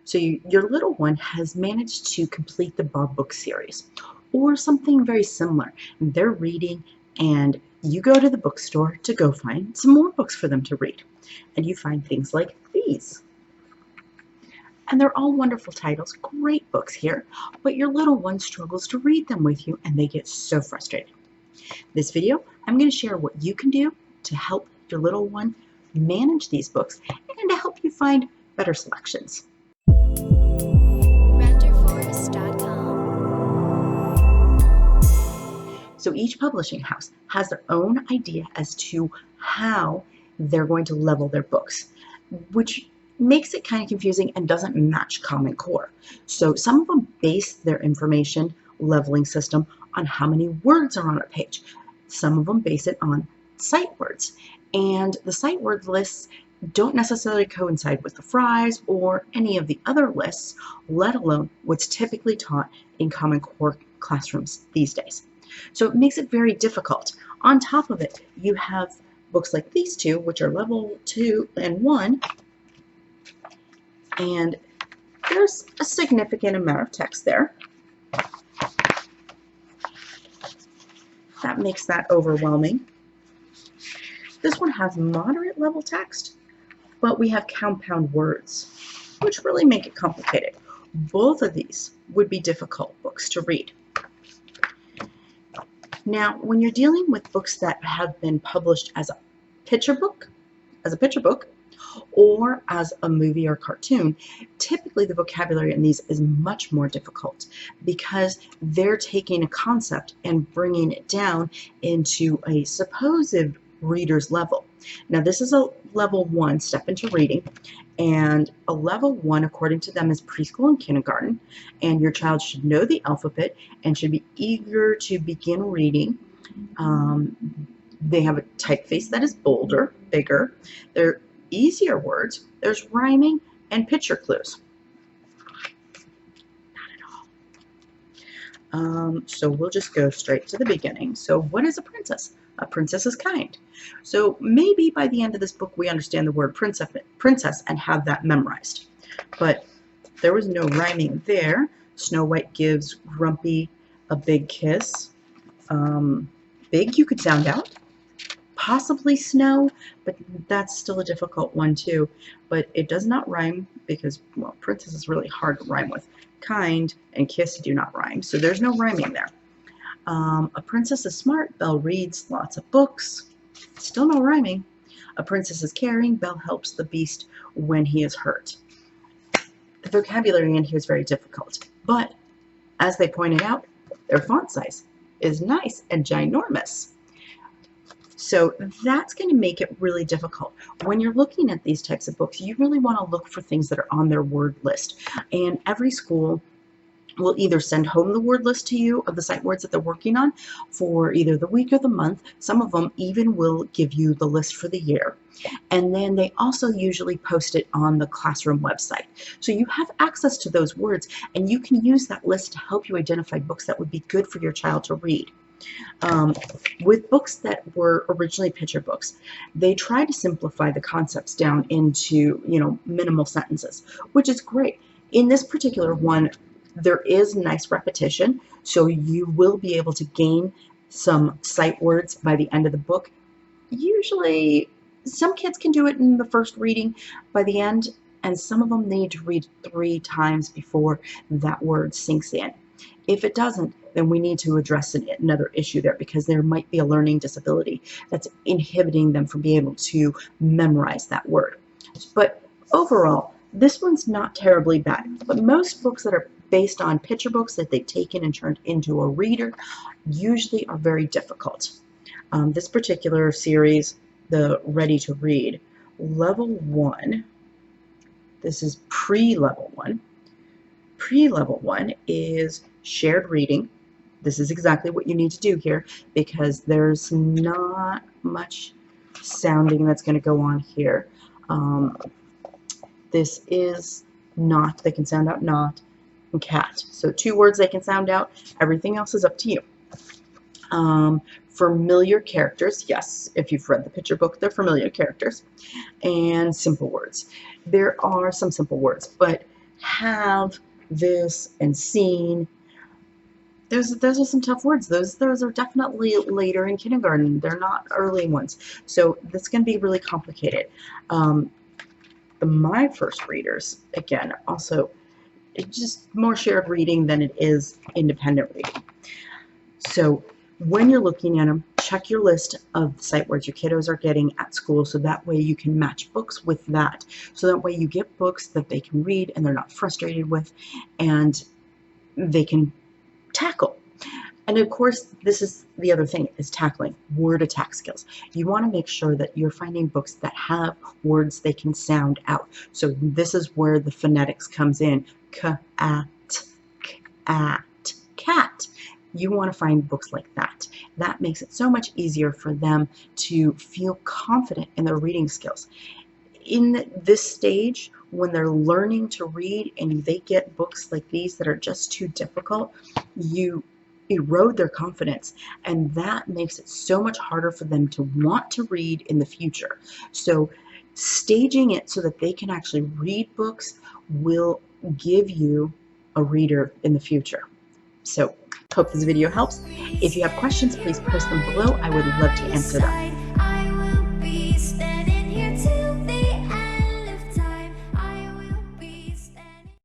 So your little one has managed to complete the Bob book series or something very similar. They're reading and you go to the bookstore to go find some more books for them to read. And you find things like these. And they're all wonderful titles, great books here, but your little one struggles to read them with you and they get so frustrated. This video, I'm going to share what you can do to help your little one manage these books and to help you find better selections. So each publishing house has their own idea as to how they're going to level their books, which makes it kind of confusing and doesn't match Common Core. So some of them base their information leveling system on how many words are on a page. Some of them base it on sight words. And the sight word lists don't necessarily coincide with the Fry's or any of the other lists, let alone what's typically taught in Common Core classrooms these days. So it makes it very difficult. On top of it, you have books like these two, which are level 2 and 1, and there's a significant amount of text there. That makes that overwhelming. This one has moderate level text, but we have compound words, which really make it complicated. Both of these would be difficult books to read. Now, when you're dealing with books that have been published as a picture book, or as a movie or cartoon, typically the vocabulary in these is much more difficult because they're taking a concept and bringing it down into a supposed reader's level. Now, this is a level 1 step into reading, and a level 1, according to them, is preschool and kindergarten, and your child should know the alphabet and should be eager to begin reading. They have a typeface that is bolder, bigger. They're easier words. There's rhyming and picture clues. Not at all. So we'll just go straight to the beginning. So what is a princess? A princess is kind. So maybe by the end of this book we understand the word princess and have that memorized. But there was no rhyming there. Snow White gives Grumpy a big kiss. Big you could sound out. Possibly snow, but that's still a difficult one too. But it does not rhyme because, well, princess is really hard to rhyme with. Kind and kiss do not rhyme, so there's no rhyming there. A princess is smart. Belle reads lots of books. Still no rhyming. A princess is caring. Belle helps the beast when he is hurt. The vocabulary in here is very difficult, but as they pointed out, their font size is nice and ginormous. So that's going to make it really difficult. When you're looking at these types of books, you really want to look for things that are on their word list. And every school will either send home the word list to you of the sight words that they're working on for either the week or the month. Some of them even will give you the list for the year. And then they also usually post it on the classroom website. So you have access to those words and you can use that list to help you identify books that would be good for your child to read. With books that were originally picture books, they try to simplify the concepts down into, minimal sentences, which is great. In this particular one, there is nice repetition, so you will be able to gain some sight words by the end of the book. Usually, some kids can do it in the first reading by the end, and some of them need to read 3 times before that word sinks in. If it doesn't, then we need to address another issue there because there might be a learning disability that's inhibiting them from being able to memorize that word. But overall, this one's not terribly bad. But most books that are based on picture books that they've taken and turned into a reader usually are very difficult. This particular series, the Ready to Read, level 1, this is pre-level 1. Pre-level 1 is shared reading. This is exactly what you need to do here because there's not much sounding that's going to go on here. This is not, they can sound out not, and cat. So 2 words they can sound out, everything else is up to you. Familiar characters, yes, if you've read the picture book, they're familiar characters. And simple words. There are some simple words, but have, this, and seen. Those are some tough words. Those are definitely later in kindergarten. They're not early ones. So that's going to be really complicated. My first readers, again, also, it's just more shared reading than it is independent reading. So when you're looking at them, check your list of the sight words your kiddos are getting at school, so that way you can match books with that. So that way you get books that they can read and they're not frustrated with, and they can tackle. And of course, this is the other thing, is tackling word attack skills. You want to make sure that you're finding books that have words they can sound out. So this is where the phonetics comes in. Cat, cat. You want to find books like that. That makes it so much easier for them to feel confident in their reading skills. In this stage, when they're learning to read and they get books like these that are just too difficult, you erode their confidence, and that makes it so much harder for them to want to read in the future. So staging it so that they can actually read books will give you a reader in the future. So hope this video helps. If you have questions, please post them below. I would love to answer them.